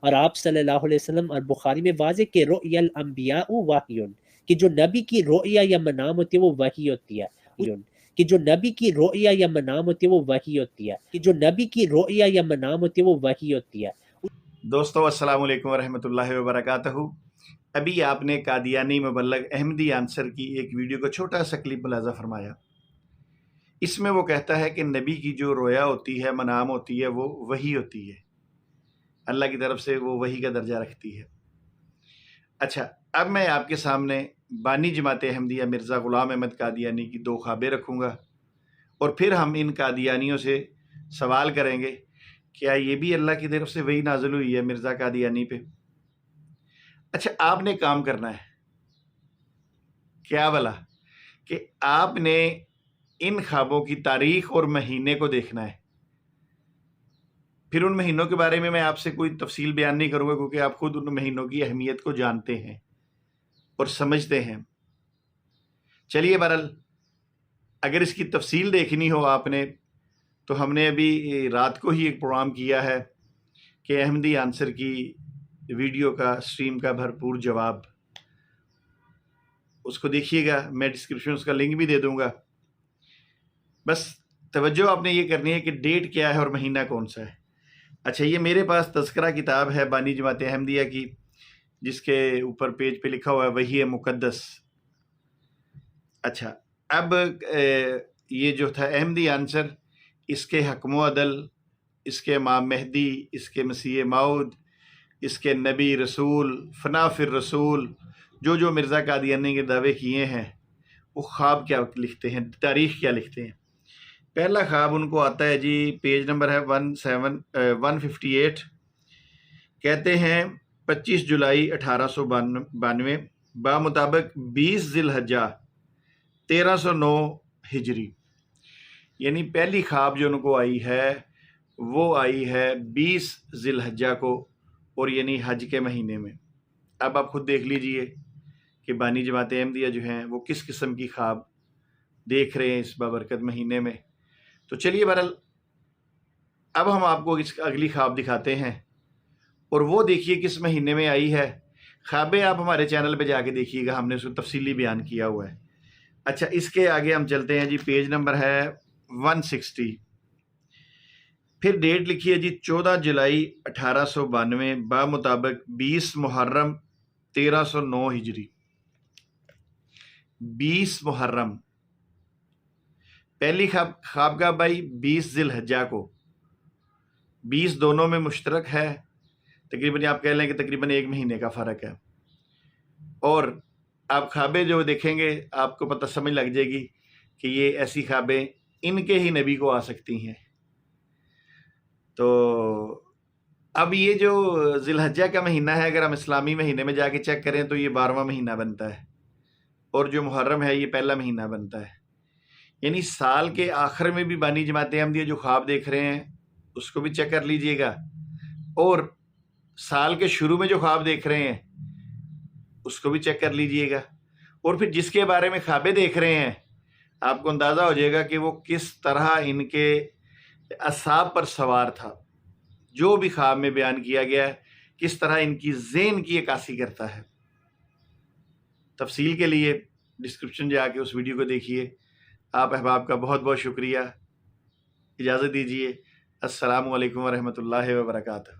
اور آپ صلی اللہ علیہ وسلم اور بخاری میں واضح کہ رؤیا الانبیاء وحی، کہ جو نبی کی رؤیا یا منام ہوتی ہے وہ وحی ہوتی ہے، کہ جو نبی کی رؤیا یا منام ہوتی ہے وہ وحی ہوتی ہے، کہ جو نبی کی رؤیا یا منام ہوتی ہے وہ وحی ہوتی ہے۔ دوستو السلام علیکم ورحمۃ اللہ وبرکاتہ۔ ابھی آپ نے قادیانی مبلغ احمدی آنسر کی ایک ویڈیو کا چھوٹا سا کلپ ملاحظہ فرمایا۔ اس میں وہ کہتا ہے کہ نبی کی جو رویا ہوتی ہے، منام ہوتی ہے، وہ وحی ہوتی ہے، اللہ کی طرف سے وہ وحی کا درجہ رکھتی ہے۔ اچھا، اب میں آپ کے سامنے بانی جماعت احمدیہ مرزا غلام احمد قادیانی کی دو خوابیں رکھوں گا، اور پھر ہم ان قادیانیوں سے سوال کریں گے کیا یہ بھی اللہ کی طرف سے وحی نازل ہوئی ہے مرزا قادیانی پہ؟ اچھا، آپ نے کام کرنا ہے کیا بلا کہ آپ نے ان خوابوں کی تاریخ اور مہینے کو دیکھنا ہے۔ پھر ان مہینوں کے بارے میں آپ سے کوئی تفصیل بیان نہیں کروں گا، کیونکہ آپ خود ان مہینوں کی اہمیت کو جانتے ہیں اور سمجھتے ہیں۔ چلیے بہرحال، اگر اس کی تفصیل دیکھنی ہو آپ نے تو ہم نے ابھی رات کو ہی ایک پروگرام کیا ہے کہ احمدی آنسر کی ویڈیو کا اسٹریم کا بھرپور جواب، اس کو دیکھیے گا، میں ڈسکرپشن اس کا لنک بھی دے دوں گا۔ بس توجہ آپ نے یہ کرنی ہے کہ ڈیٹ کیا ہے اور مہینہ کون سا ہے۔ اچھا، یہ میرے پاس تذکرہ کتاب ہے بانی جماعت احمدیہ کی، جس کے اوپر پیج پہ لکھا ہوا ہے وحی مقدس۔ اچھا، اب یہ جو تھا احمدی آنسر، اس کے حکم و عدل، اس کے امام مہدی، اس کے مسیح موعود، اس کے نبی رسول، فنا فی الرسول، جو مرزا قادیانی کے دعوے کیے ہیں، وہ خواب کیا لکھتے ہیں، تاریخ کیا لکھتے ہیں۔ پہلا خواب ان کو آتا ہے جی، پیج نمبر ہے 158، کہتے ہیں 25 جولائی 1892 بمطابق 20 ذی الحجہ 1309 ہجری، یعنی پہلی خواب جو ان کو آئی ہے وہ آئی ہے 20 ذی الحجہ کو، اور یعنی حج کے مہینے میں۔ اب آپ خود دیکھ لیجئے کہ بانی جماعت احمدیہ جو ہیں وہ کس قسم کی خواب دیکھ رہے ہیں اس بابرکت مہینے میں۔ تو چلیے بہرحال، اب ہم آپ کو اس اگلی خواب دکھاتے ہیں، اور وہ دیکھیے کس مہینے میں آئی ہے۔ خوابیں آپ ہمارے چینل پہ جا کے دیکھیے گا، ہم نے اس کو تفصیلی بیان کیا ہوا ہے۔ اچھا، اس کے آگے ہم چلتے ہیں جی، پیج نمبر ہے 160، پھر ڈیٹ لکھی ہے جی 14 جولائی 1892 بمطابق 20 محرم 1309 ہجری۔ 20 محرم پہلی خواب کا بھائی 20 ذی الحجہ کو، 20 دونوں میں مشترک ہے، تقریباً آپ کہہ لیں کہ تقریباً ایک مہینے کا فرق ہے۔ اور آپ خوابیں جو دیکھیں گے آپ کو پتہ سمجھ لگ جائے گی کہ یہ ایسی خوابیں ان کے ہی نبی کو آ سکتی ہیں۔ تو اب یہ جو ذی الحجہ کا مہینہ ہے، اگر ہم اسلامی مہینے میں جا کے چیک کریں تو یہ 12واں مہینہ بنتا ہے، اور جو محرم ہے یہ پہلا مہینہ بنتا ہے۔ یعنی سال کے آخر میں بھی بانی جماعت احمدیہ جو خواب دیکھ رہے ہیں اس کو بھی چیک کر لیجئے گا، اور سال کے شروع میں جو خواب دیکھ رہے ہیں اس کو بھی چیک کر لیجئے گا، اور پھر جس کے بارے میں خوابیں دیکھ رہے ہیں آپ کو اندازہ ہو جائے گا کہ وہ کس طرح ان کے اعصاب پر سوار تھا، جو بھی خواب میں بیان کیا گیا ہے کس طرح ان کی ذہن کی عکاسی کرتا ہے۔ تفصیل کے لیے ڈسکرپشن جا کے اس ویڈیو کو دیکھیے۔ آپ احباب کا بہت بہت شکریہ، اجازت دیجیے، السلام علیکم ورحمۃ اللہ وبرکاتہ۔